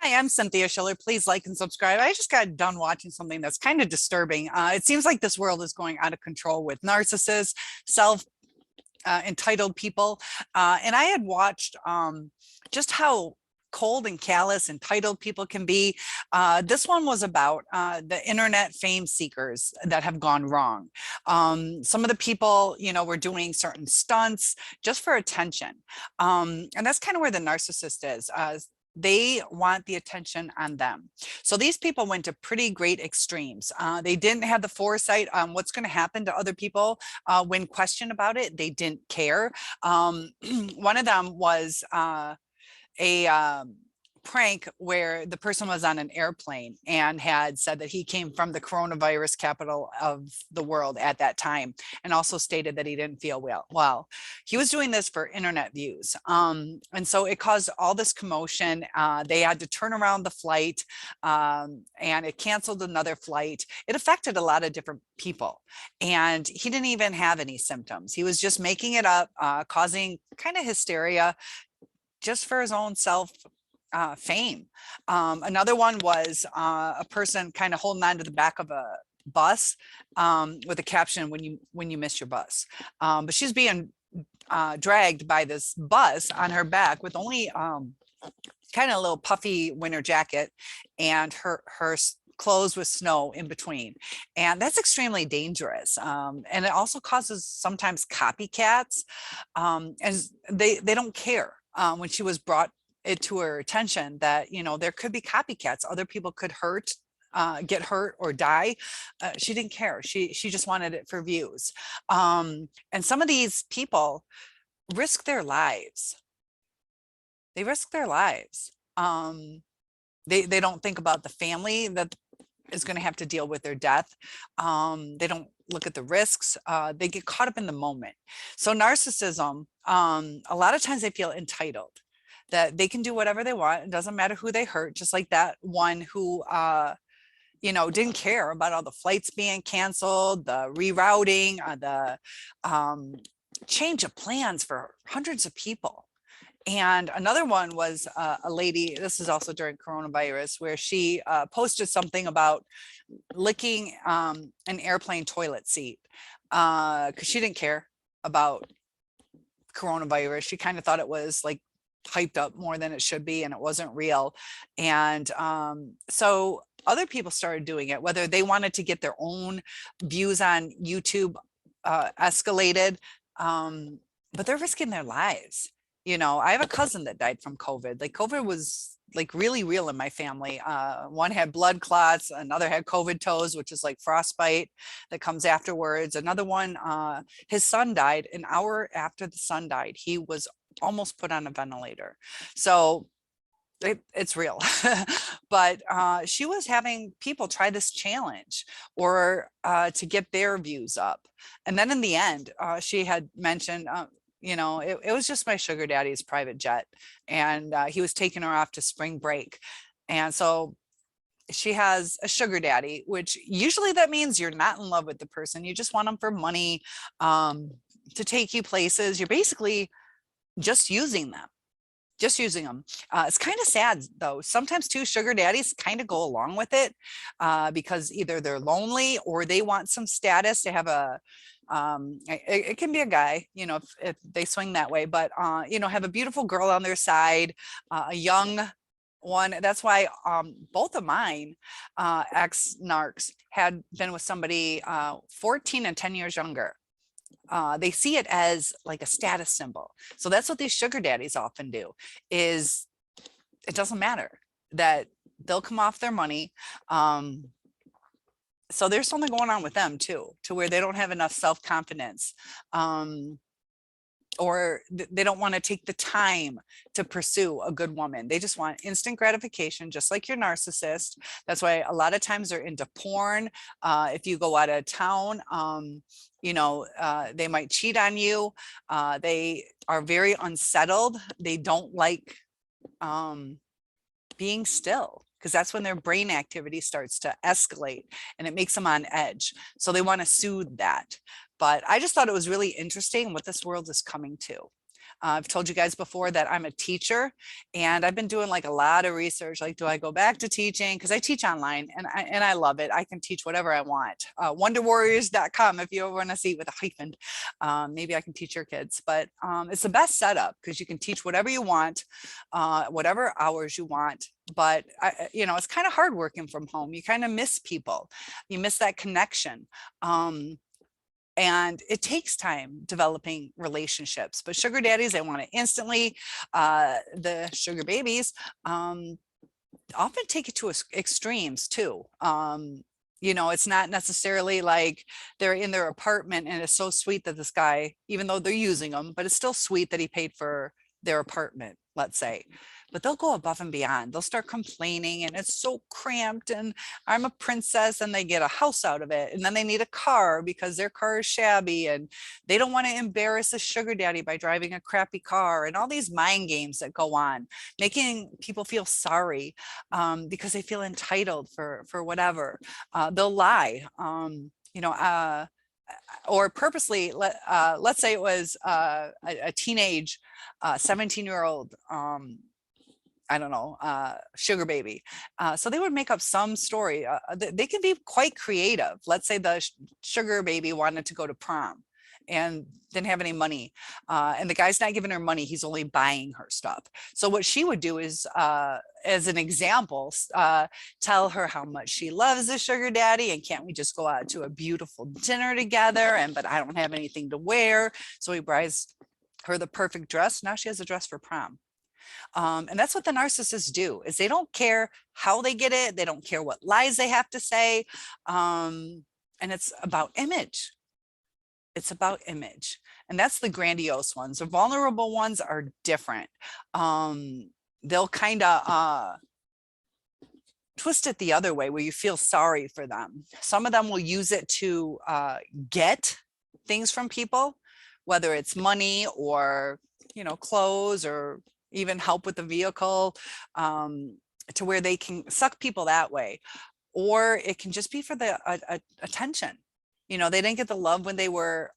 Hi, I'm Cynthia Schiller. Please like and subscribe. I just got done watching something that's kind of disturbing. It seems like this world is going out of control with narcissists, self entitled people. And I had watched just how cold and callous entitled people can be. This one was about the internet fame seekers that have gone wrong. Some of the people, were doing certain stunts just for attention. And that's kind of where the narcissist is. They want the attention on them. So these people went to pretty great extremes. They didn't have the foresight on what's going to happen to other people when questioned about it. They didn't care. One of them was a prank where the person was on an airplane and had said that he came from the coronavirus capital of the world at that time, and also stated that he didn't feel well. He was doing this for internet views. And so it caused all this commotion. They had to turn around the flight, and it canceled another flight. It affected a lot of different people, and he didn't even have any symptoms. He was just making it up, causing kind of hysteria just for his own self fame. Another one was a person kind of holding on to the back of a bus with a caption, when you miss your bus. But she's being dragged by this bus on her back with only kind of a little puffy winter jacket, and her clothes with snow in between. And that's extremely dangerous. And it also causes sometimes copycats, and they don't care. When she was brought it to her attention that, there could be copycats, other people could get hurt or die. She didn't care. She just wanted it for views. And some of these people risk their lives. They risk their lives. They don't think about the family that is going to have to deal with their death. They don't look at the risks. They get caught up in the moment. So narcissism, a lot of times they feel entitled, that they can do whatever they want. It doesn't matter who they hurt, just like that one who didn't care about all the flights being canceled, the rerouting, the change of plans for hundreds of people. And another one was a lady, this is also during coronavirus, where she posted something about licking an airplane toilet seat because she didn't care about coronavirus. She kind of thought it was like hyped up more than it should be, and it wasn't real. And so other people started doing it, whether they wanted to get their own views on YouTube escalated, but they're risking their lives. I have a cousin that died from COVID. Like, COVID was like really real in my family. One had blood clots, another had COVID toes, which is like frostbite that comes afterwards. Another one, his son died an hour after the son died. He was almost put on a ventilator. So it's real. But she was having people try this challenge or to get their views up. And then in the end, she had mentioned, it was just my sugar daddy's private jet, and he was taking her off to spring break. And so she has a sugar daddy, which usually that means you're not in love with the person. You just want them for money, to take you places. You're basically just using them. It's kind of sad though. Sometimes too, sugar daddies kind of go along with it because either they're lonely or they want some status. They have it can be a guy, if they swing that way, but have a beautiful girl on their side, a young one. That's why both of mine ex-narcs had been with somebody 14 and 10 years younger. They see it as like a status symbol. So that's what these sugar daddies often do, is it doesn't matter that they'll come off their money. So there's something going on with them too, to where they don't have enough self-confidence, or they don't want to take the time to pursue a good woman. They just want instant gratification, just like your narcissist. That's why a lot of times they're into porn. If you go out of town, they might cheat on you. They are very unsettled. They don't like being still, because that's when their brain activity starts to escalate and it makes them on edge. So they want to soothe that. But I just thought it was really interesting what this world is coming to. I've told you guys before that I'm a teacher, and I've been doing like a lot of research. Like, do I go back to teaching? Because I teach online, and I love it. I can teach whatever I want. Wonderwarriors.com if you ever want to see with a hyphen. Maybe I can teach your kids, but it's the best setup because you can teach whatever you want, whatever hours you want. But it's kind of hard working from home. You kind of miss people. You miss that connection. And it takes time developing relationships. But sugar daddies, they want it instantly. The sugar babies often take it to extremes too. It's not necessarily like they're in their apartment and it's so sweet that this guy, even though they're using them, but it's still sweet that he paid for their apartment, let's say. But they'll go above and beyond. They'll start complaining and it's so cramped and I'm a princess, and they get a house out of it. And then they need a car because their car is shabby and they don't want to embarrass a sugar daddy by driving a crappy car, and all these mind games that go on, making people feel sorry because they feel entitled for whatever. They'll lie, or purposely, let's say it was a teenage 17-year-old I don't know, sugar baby. So they would make up some story. They can be quite creative. Let's say the sugar baby wanted to go to prom and didn't have any money. And the guy's not giving her money. He's only buying her stuff. So what she would do is, as an example, tell her how much she loves the sugar daddy, and can't we just go out to a beautiful dinner together? But I don't have anything to wear. So he buys her the perfect dress. Now she has a dress for prom. And that's what the narcissists do, is they don't care how they get it. They don't care what lies they have to say. And it's about image. It's about image. And that's the grandiose ones. The vulnerable ones are different. They'll kind of twist it the other way, where you feel sorry for them. Some of them will use it to get things from people, whether it's money or, clothes, or even help with the vehicle, to where they can suck people that way. Or it can just be for the attention. They didn't get the love when they were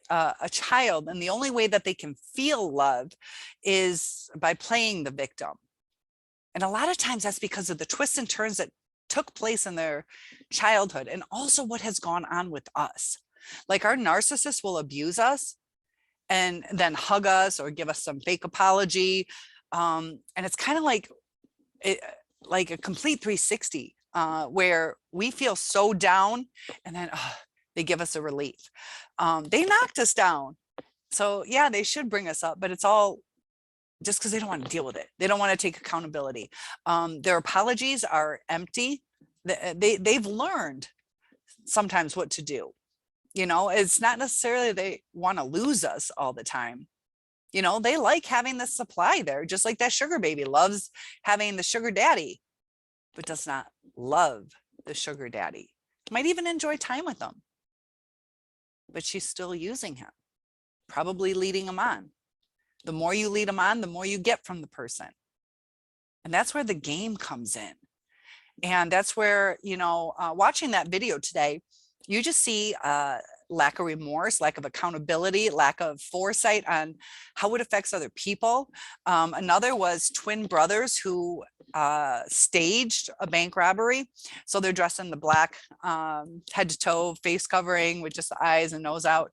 a child, and the only way that they can feel loved is by playing the victim. And a lot of times that's because of the twists and turns that took place in their childhood, and also what has gone on with us. Like, our narcissists will abuse us and then hug us or give us some fake apology. And it's kind of like a complete 360, where we feel so down, and then they give us a relief. They knocked us down. So yeah, they should bring us up, but it's all just because they don't want to deal with it. They don't want to take accountability. Their apologies are empty. They've learned sometimes what to do. It's not necessarily they want to lose us all the time. They like having the supply there, just like that sugar baby loves having the sugar daddy, but does not love the sugar daddy. Might even enjoy time with them, but she's still using him, probably leading him on. The more you lead them on, the more you get from the person. And that's where the game comes in. And that's where, watching that video today, you just see lack of remorse, lack of accountability, lack of foresight on how it affects other people. Another was twin brothers who staged a bank robbery. So they're dressed in the black, head to toe, face covering with just the eyes and nose out,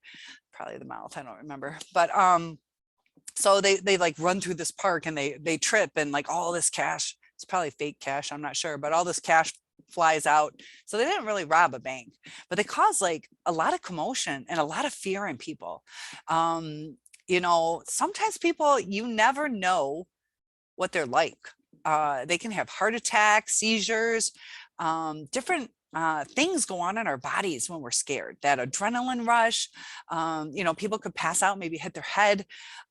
probably the mouth, I don't remember. But so they like run through this park, and they trip, and like all this cash, it's probably fake cash, I'm not sure, but all this cash flies out. So they didn't really rob a bank, but they caused like a lot of commotion and a lot of fear in people. Sometimes people, you never know what they're like. They can have heart attacks, seizures, different things go on in our bodies when we're scared. That adrenaline rush, people could pass out, maybe hit their head,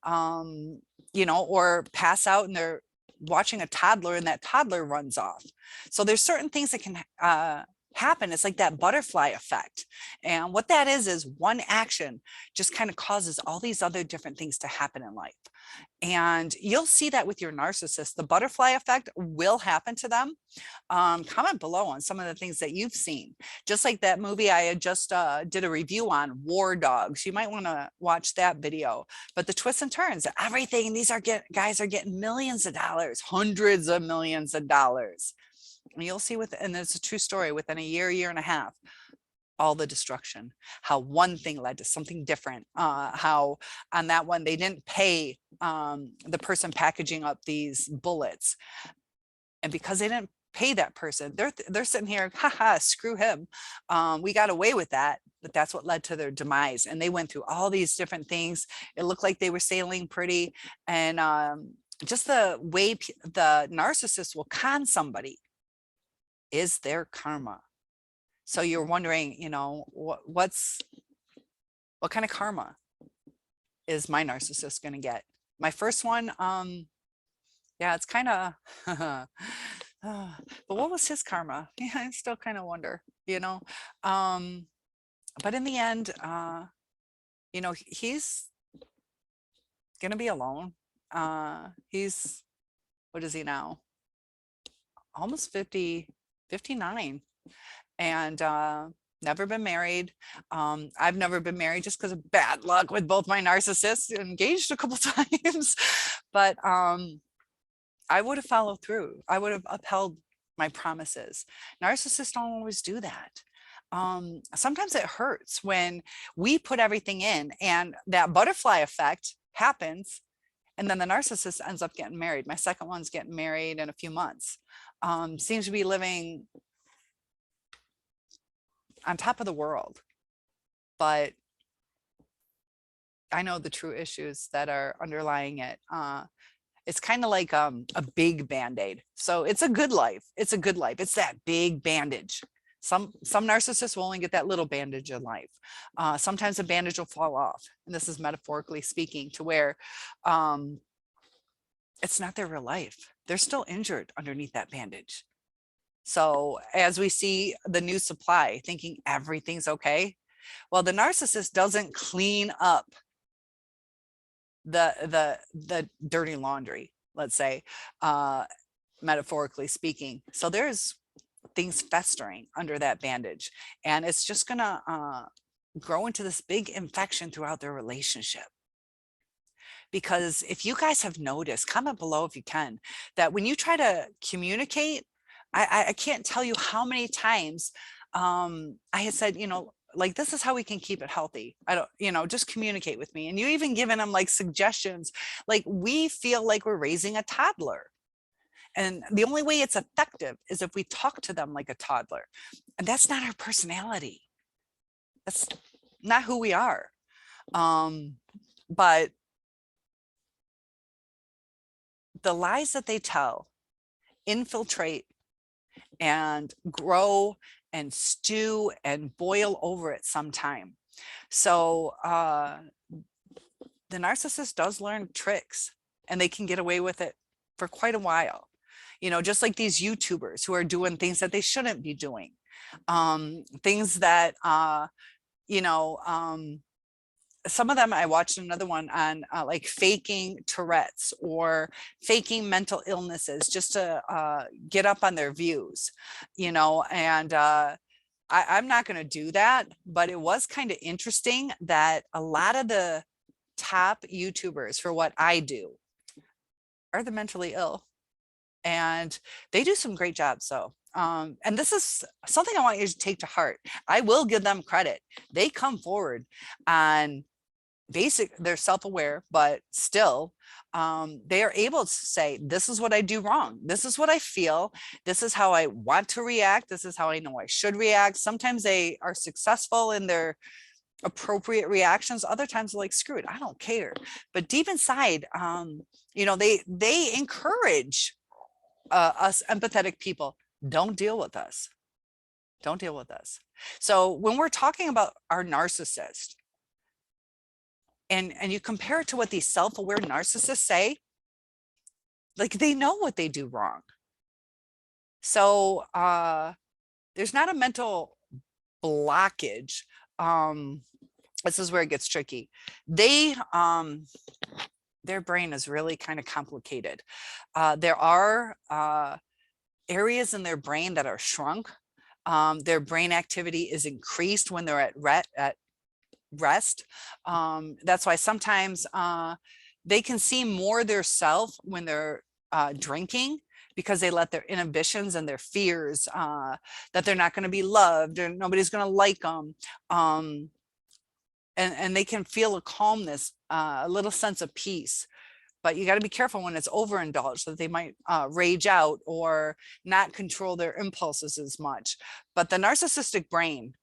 or pass out and they're watching a toddler and that toddler runs off. So there's certain things that can happen. It's like that butterfly effect. And what that is one action just kind of causes all these other different things to happen in life. And you'll see that with your narcissist. The butterfly effect will happen to them. Comment below on some of the things that you've seen. Just like that movie I had just did a review on, War Dogs. You might want to watch that video. But the twists and turns, everything, these are guys are getting millions of dollars, hundreds of millions of dollars. And you'll see and it's a true story, within a year and a half, all the destruction, how one thing led to something different, how on that one, they didn't pay the person packaging up these bullets. And because they didn't pay that person, they're sitting here, haha, screw him. We got away with that, but that's what led to their demise. And they went through all these different things. It looked like they were sailing pretty. And just the way the narcissist will con somebody is their karma. So you're wondering, you know, what kind of karma is my narcissist going to get? My first one, yeah, it's kind of, but what was his karma? Yeah, I still kind of wonder, you know. But in the end, you know, he's going to be alone. He's, what is he now? Almost 59, and never been married. I've never been married just because of bad luck with both my narcissists. Engaged a couple times, but I would have followed through. I would have upheld my promises. Narcissists don't always do that. Sometimes it hurts when we put everything in and that butterfly effect happens, and then the narcissist ends up getting married. My second one's getting married in a few months. Seems to be living on top of the world, but I know the true issues that are underlying it. It's kind of like a big band-aid. So it's a good life. It's a good life. It's that big bandage. Some narcissists will only get that little bandage in life. Sometimes the bandage will fall off. And this is metaphorically speaking, to where it's not their real life. They're still injured underneath that bandage. So as we see the new supply, thinking everything's okay, well, the narcissist doesn't clean up the dirty laundry, let's say, metaphorically speaking. So there's things festering under that bandage, and it's just gonna grow into this big infection throughout their relationship. Because if you guys have noticed, comment below if you can, that when you try to communicate, I can't tell you how many times I had said, you know, like, this is how we can keep it healthy. I don't, you know, just communicate with me. And you even given them like suggestions, like, we feel like we're raising a toddler. And the only way it's effective is if we talk to them like a toddler. And that's not our personality. That's not who we are. But the lies that they tell infiltrate and grow and stew and boil over it sometime. So the narcissist does learn tricks, and they can get away with it for quite a while. You know, just like these YouTubers who are doing things that they shouldn't be doing. Things that, you know, some of them, I watched another one on like faking Tourette's or faking mental illnesses just to get up on their views, you know, and I'm not going to do that, but it was kind of interesting that a lot of the top YouTubers for what I do are the mentally ill, and they do some great jobs. So and this is something I want you to take to heart. I will give them credit. They come forward on they're self-aware, but still they are able to say, this is what I do wrong. This is what I feel. This is how I want to react. This is how I know I should react. Sometimes they are successful in their appropriate reactions. Other times they're like, screw it, I don't care. But deep inside, you know, they encourage us empathetic people. Don't deal with us. Don't deal with us. So when we're talking about our narcissist, and you compare it to what these self-aware narcissists say, like, they know what they do wrong. So there's not a mental blockage. This is where it gets tricky. Their brain is really kind of complicated. There are areas in their brain that are shrunk. Their brain activity is increased when they're at rest. That's why sometimes they can see more their self when they're drinking, because they let their inhibitions and their fears that they're not going to be loved or nobody's going to like them. And they can feel a calmness, a little sense of peace. But you got to be careful when it's overindulged, that they might rage out or not control their impulses as much. But the narcissistic brain,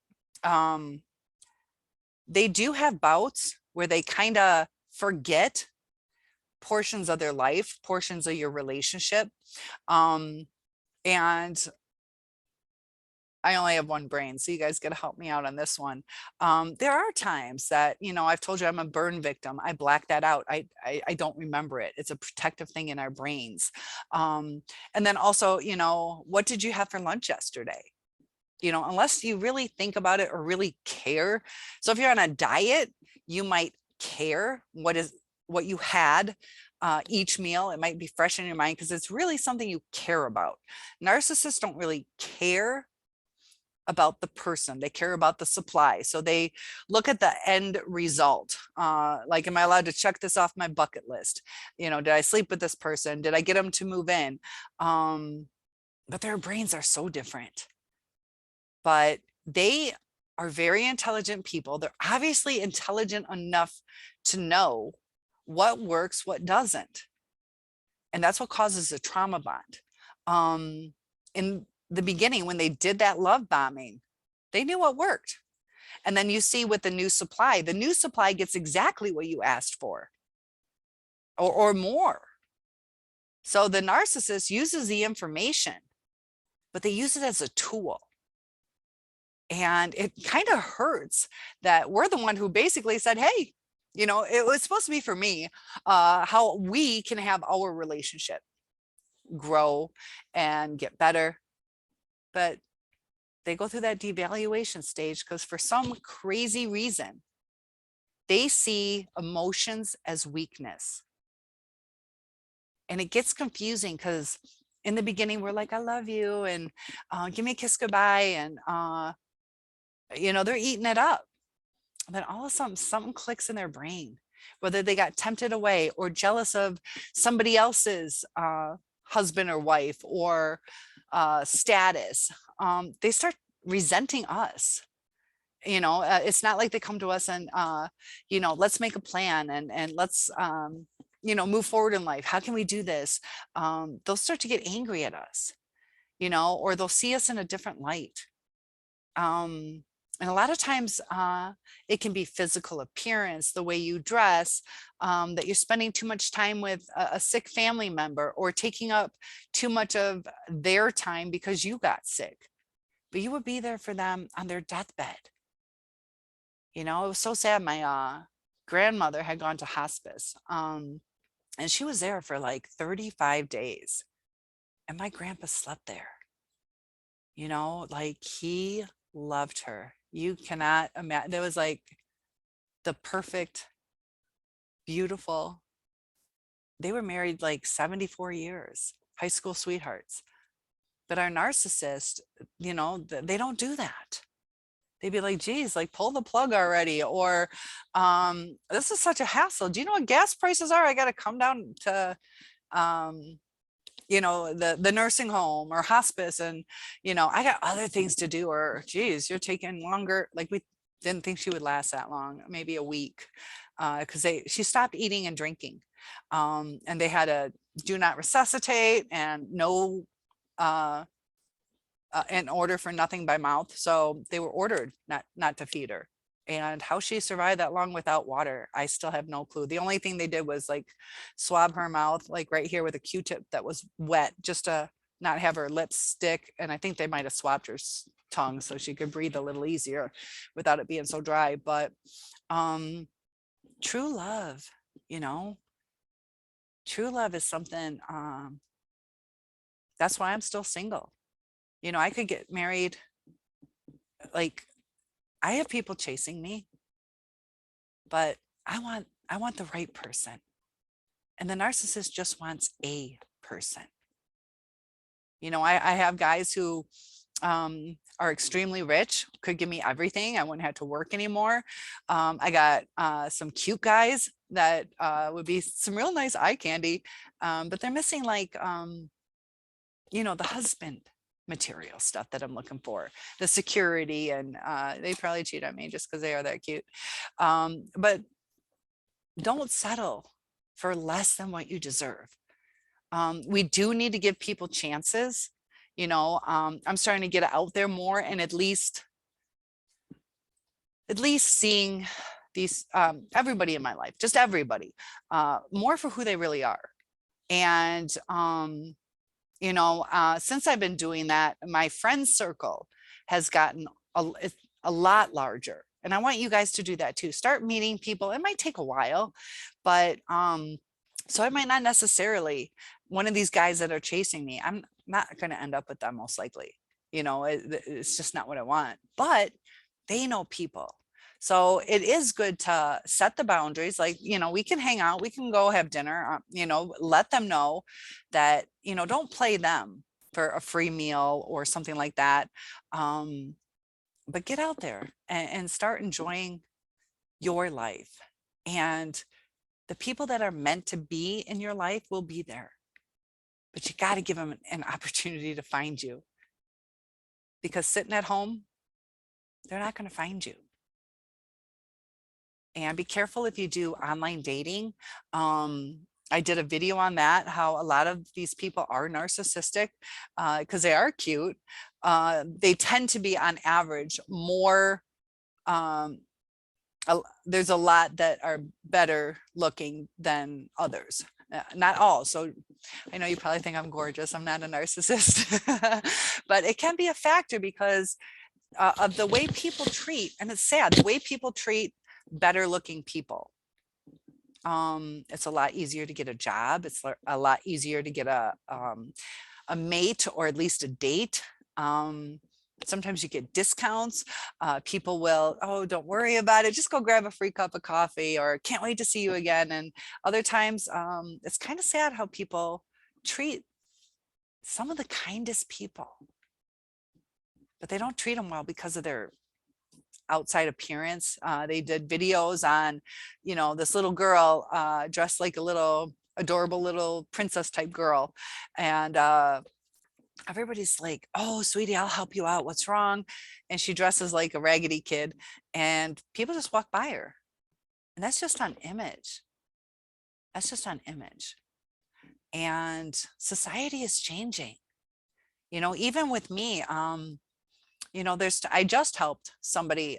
they do have bouts where they kind of forget portions of their life, portions of your relationship. And I only have one brain, so you guys got to help me out on this one. There are times that, you know, I've told you I'm a burn victim. I black that out. I don't remember it. It's a protective thing in our brains. And then also, you know, what did you have for lunch yesterday? You know, unless you really think about it or really care. So if you're on a diet, you might care what you had each meal. It might be fresh in your mind because it's really something you care about. Narcissists don't really care about the person. They care about the supply. So they look at the end result. Like, am I allowed to check this off my bucket list? You know, did I sleep with this person? Did I get them to move in? But their brains are so different. But they are very intelligent people. They're obviously intelligent enough to know what works, what doesn't. And that's what causes a trauma bond. In the beginning, when they did that love bombing, they knew what worked. And then you see with the new supply gets exactly what you asked for, or more. So the narcissist uses the information, but they use it as a tool. And it kind of hurts that we're the one who basically said, hey, you know, it was supposed to be for me, how we can have our relationship grow and get better. But they go through that devaluation stage because for some crazy reason, they see emotions as weakness. And it gets confusing because in the beginning, we're like, I love you, and give me a kiss goodbye. And, you know, they're eating it up. And then all of a sudden, something clicks in their brain, whether they got tempted away or jealous of somebody else's husband or wife or status. They start resenting us. You know, it's not like they come to us and, you know, let's make a plan and let's, you know, move forward in life. How can we do this? They'll start to get angry at us, you know, or they'll see us in a different light. And a lot of times it can be physical appearance, the way you dress, that you're spending too much time with a sick family member or taking up too much of their time because you got sick. But you would be there for them on their deathbed. You know, it was so sad. My grandmother had gone to hospice, and she was there for like 35 days. And my grandpa slept there. You know, like, he loved her. You cannot imagine. There was like the perfect, beautiful, they were married like 74 years, high school sweethearts. But our narcissist, you know, they don't do that. They'd be like, geez, like, pull the plug already. Or this is such a hassle. Do you know what gas prices are? I got to come down to, you know, the nursing home or hospice. And, you know, I got other things to do. Or, geez, you're taking longer. Like, we didn't think she would last that long, maybe a week, because she stopped eating and drinking. And they had a do not resuscitate and no an order for nothing by mouth. So they were ordered not to feed her. And how she survived that long without water, I still have no clue. The only thing they did was like swab her mouth, like right here with a Q-tip that was wet, just to not have her lips stick. And I think they might have swabbed her tongue so she could breathe a little easier without it being so dry. But true love, you know, true love is something, that's why I'm still single. You know, I could get married like, I have people chasing me, but I want the right person. And the narcissist just wants a person. You know, I have guys who are extremely rich, could give me everything. I wouldn't have to work anymore. I got some cute guys that would be some real nice eye candy, but they're missing like, you know, the husband material stuff that I'm looking for, the security, and they probably cheat on me just because they are that cute. But don't settle for less than what you deserve. We do need to give people chances. You know, I'm starting to get out there more, and at least seeing these, everybody in my life, just everybody, more for who they really are. And, you know, since I've been doing that, my friend circle has gotten a lot larger. And I want you guys to do that too. Start meeting people. It might take a while, but so I might not necessarily, one of these guys that are chasing me, I'm not going to end up with them most likely. You know, it's just not what I want, but they know people. So it is good to set the boundaries. Like, you know, we can hang out, we can go have dinner, you know, let them know that, you know, don't play them for a free meal or something like that. But get out there and start enjoying your life. And the people that are meant to be in your life will be there. But you got to give them an opportunity to find you. Because sitting at home, they're not going to find you. And be careful if you do online dating. I did a video on that, how a lot of these people are narcissistic because they are cute. They tend to be on average more, there's a lot that are better looking than others. Not all. So I know you probably think I'm gorgeous. I'm not a narcissist, but it can be a factor because of the way people treat, and it's sad, the way people treat better looking people. It's a lot easier to get a job. It's a lot easier to get a mate, or at least a date. Sometimes you get discounts. People will, oh, don't worry about it, just go grab a free cup of coffee, or can't wait to see you again. And other times it's kind of sad how people treat some of the kindest people, but they don't treat them well because of their outside appearance. They did videos on, you know, this little girl dressed like a little adorable little princess type girl, and everybody's like, oh sweetie, I'll help you out, what's wrong? And she dresses like a raggedy kid, and people just walk by her. And that's just on image. That's just on image. And society is changing, you know, even with me. You know, I just helped somebody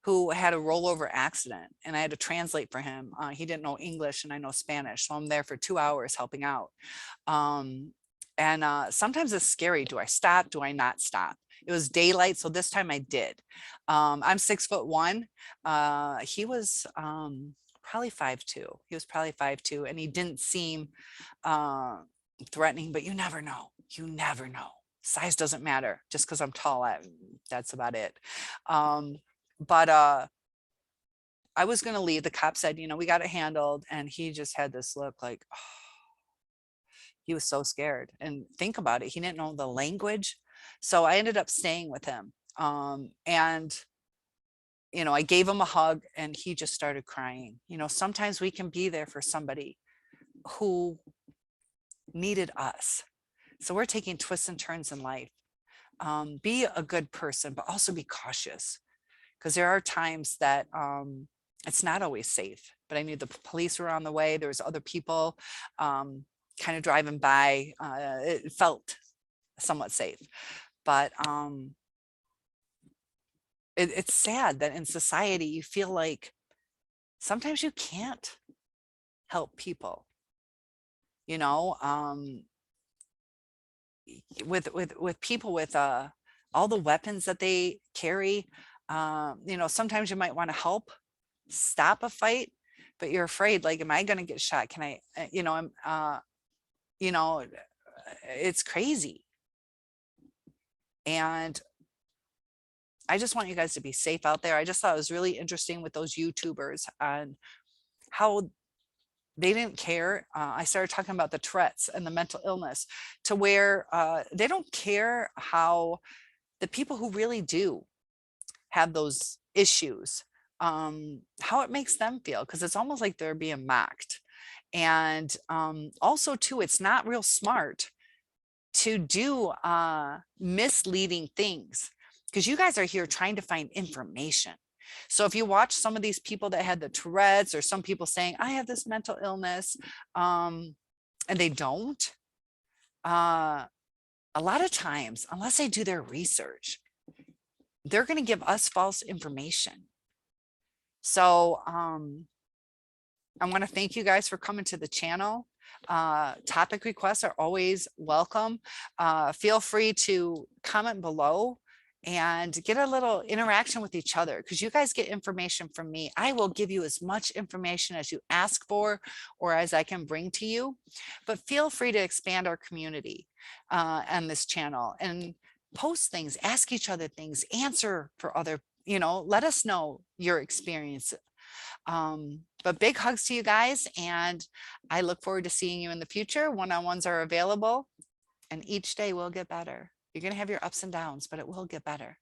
who had a rollover accident, and I had to translate for him. He didn't know English and I know Spanish, so I'm there for 2 hours helping out. And sometimes it's scary. Do I stop? Do I not stop? It was daylight, so this time I did. I'm 6'1". He was probably 5'2". He was probably 5'2", and he didn't seem threatening, but you never know. You never know. Size doesn't matter. Just because I'm tall, that's about it. But I was going to leave. The cop said, you know, we got it handled. And he just had this look like, oh, he was so scared. And think about it, he didn't know the language. So I ended up staying with him. And, you know, I gave him a hug, and he just started crying. You know, sometimes we can be there for somebody who needed us. So we're taking twists and turns in life. Be a good person, but also be cautious, because there are times that it's not always safe. But I knew the police were on the way. There was other people kind of driving by. It felt somewhat safe. But it's sad that in society you feel like sometimes you can't help people. You know, with people with all the weapons that they carry, you know, sometimes you might want to help stop a fight, but you're afraid, like, am I going to get shot? Can I, you know, you know, it's crazy. And I just want you guys to be safe out there. I just thought it was really interesting with those YouTubers and how they didn't care. I started talking about the Tourette's and the mental illness to where they don't care how the people who really do have those issues, how it makes them feel, because it's almost like they're being mocked. And also too, it's not real smart to do misleading things, because you guys are here trying to find information. So if you watch some of these people that had the Tourette's, or some people saying, I have this mental illness, and they don't, a lot of times, unless they do their research, they're going to give us false information. So I want to thank you guys for coming to the channel. Topic requests are always welcome. Feel free to comment below and get a little interaction with each other, because you guys get information from me. I will give you as much information as you ask for or as I can bring to you, but feel free to expand our community on this channel and post things, ask each other things, answer for other, let us know your experience. But big hugs to you guys, and I look forward to seeing you in the future. One-on-ones are available, and each day will get better. You're going to have your ups and downs, but it will get better.